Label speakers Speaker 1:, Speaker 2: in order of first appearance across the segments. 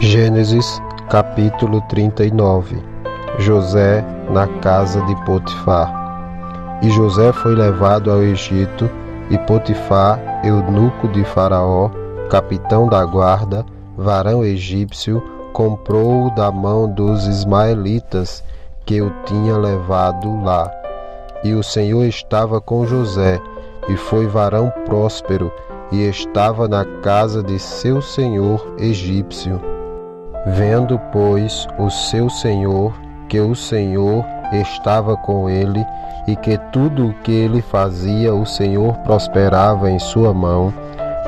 Speaker 1: Gênesis capítulo 39. José na casa de Potifar. E José foi levado ao Egito, e Potifar, eunuco de Faraó, capitão da guarda, varão egípcio, comprou-o da mão dos ismaelitas que o tinha levado lá. E o Senhor estava com José, e foi varão próspero, e estava na casa de seu senhor egípcio. Vendo, pois, o seu senhor, que o Senhor estava com ele, e que tudo o que ele fazia o Senhor prosperava em sua mão,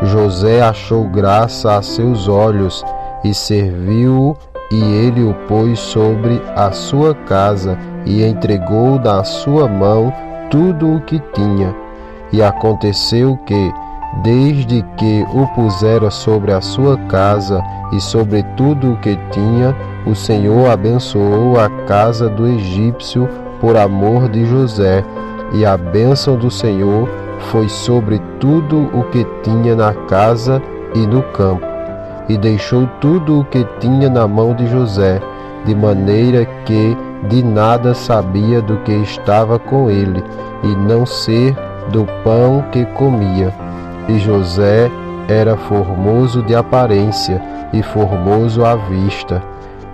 Speaker 1: José achou graça a seus olhos, e serviu-o, e ele o pôs sobre a sua casa, e entregou na sua mão tudo o que tinha. E aconteceu que, desde que o pusera sobre a sua casa e sobre tudo o que tinha, o Senhor abençoou a casa do egípcio por amor de José, e a bênção do Senhor foi sobre tudo o que tinha na casa e no campo. E deixou tudo o que tinha na mão de José, de maneira que de nada sabia do que estava com ele, e não ser do pão que comia. E José era formoso de aparência e formoso à vista.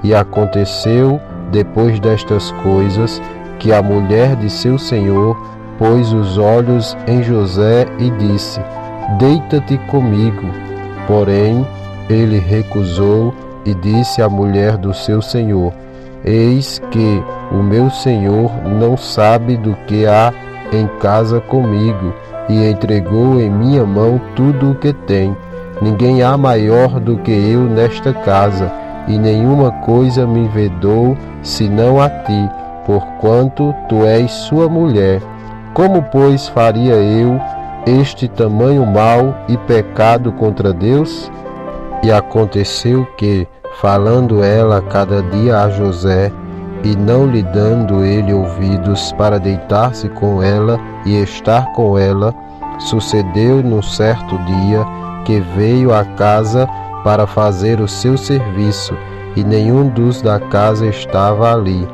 Speaker 1: E aconteceu, depois destas coisas, que a mulher de seu senhor pôs os olhos em José e disse: Deita-te comigo. Porém, ele recusou e disse à mulher do seu senhor: Eis que o meu senhor não sabe do que há em casa comigo, e entregou em minha mão tudo o que tem. Ninguém há maior do que eu nesta casa, e nenhuma coisa me vedou senão a ti, porquanto tu és sua mulher. Como, pois, faria eu este tamanho mal e pecado contra Deus? E aconteceu que, falando ela cada dia a José, e não lhe dando ele ouvidos para deitar-se com ela e estar com ela, sucedeu num certo dia que veio à casa para fazer o seu serviço, e nenhum dos da casa estava ali.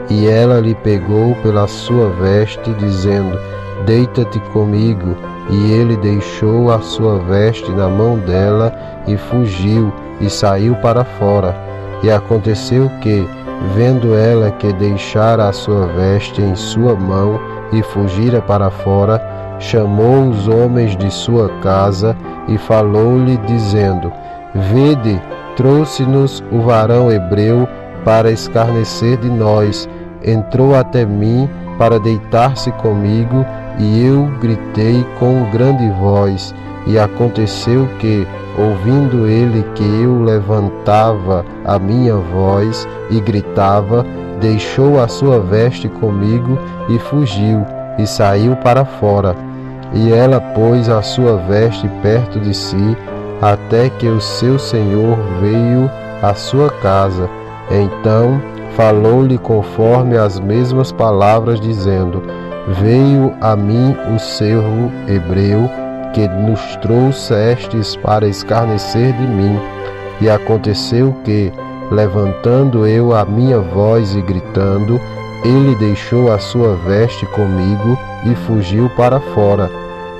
Speaker 1: E ela lhe pegou pela sua veste, dizendo: Deita-te comigo. E ele deixou a sua veste na mão dela, e fugiu, e saiu para fora. E aconteceu que, vendo ela que deixara a sua veste em sua mão, e fugira para fora, chamou os homens de sua casa, e falou-lhe, dizendo: Vede, trouxe-nos o varão hebreu para escarnecer de nós. Entrou até mim para deitar-se comigo, e eu gritei com grande voz. E aconteceu que, ouvindo ele que eu levantava a minha voz e gritava, deixou a sua veste comigo e fugiu, e saiu para fora. E ela pôs a sua veste perto de si, até que o seu senhor veio à sua casa. Então falou-lhe conforme as mesmas palavras, dizendo: Veio a mim o servo hebreu, que nos trouxestes para escarnecer de mim. E aconteceu que, levantando eu a minha voz e gritando, ele deixou a sua veste comigo e fugiu para fora.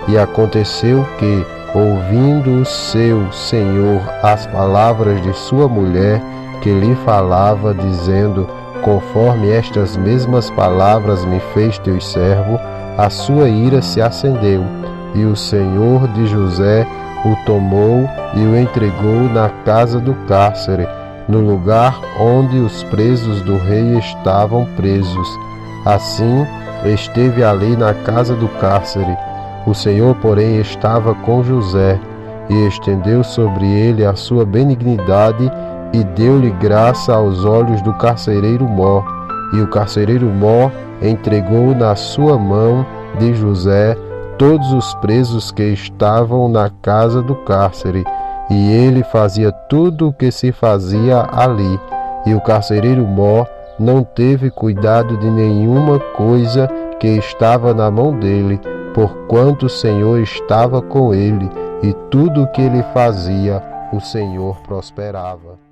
Speaker 1: E aconteceu que, ouvindo o seu senhor as palavras de sua mulher, que lhe falava, dizendo: Conforme estas mesmas palavras me fez teu servo, a sua ira se acendeu. E o senhor de José o tomou e o entregou na casa do cárcere, no lugar onde os presos do rei estavam presos. Assim, esteve ali na casa do cárcere. O Senhor, porém, estava com José, e estendeu sobre ele a sua benignidade, e deu-lhe graça aos olhos do carcereiro-mor. E o carcereiro-mor entregou na sua mão de José todos os presos que estavam na casa do cárcere, e ele fazia tudo o que se fazia ali. E o carcereiro-mor não teve cuidado de nenhuma coisa que estava na mão dele, porquanto o Senhor estava com ele, e tudo o que ele fazia, o Senhor prosperava.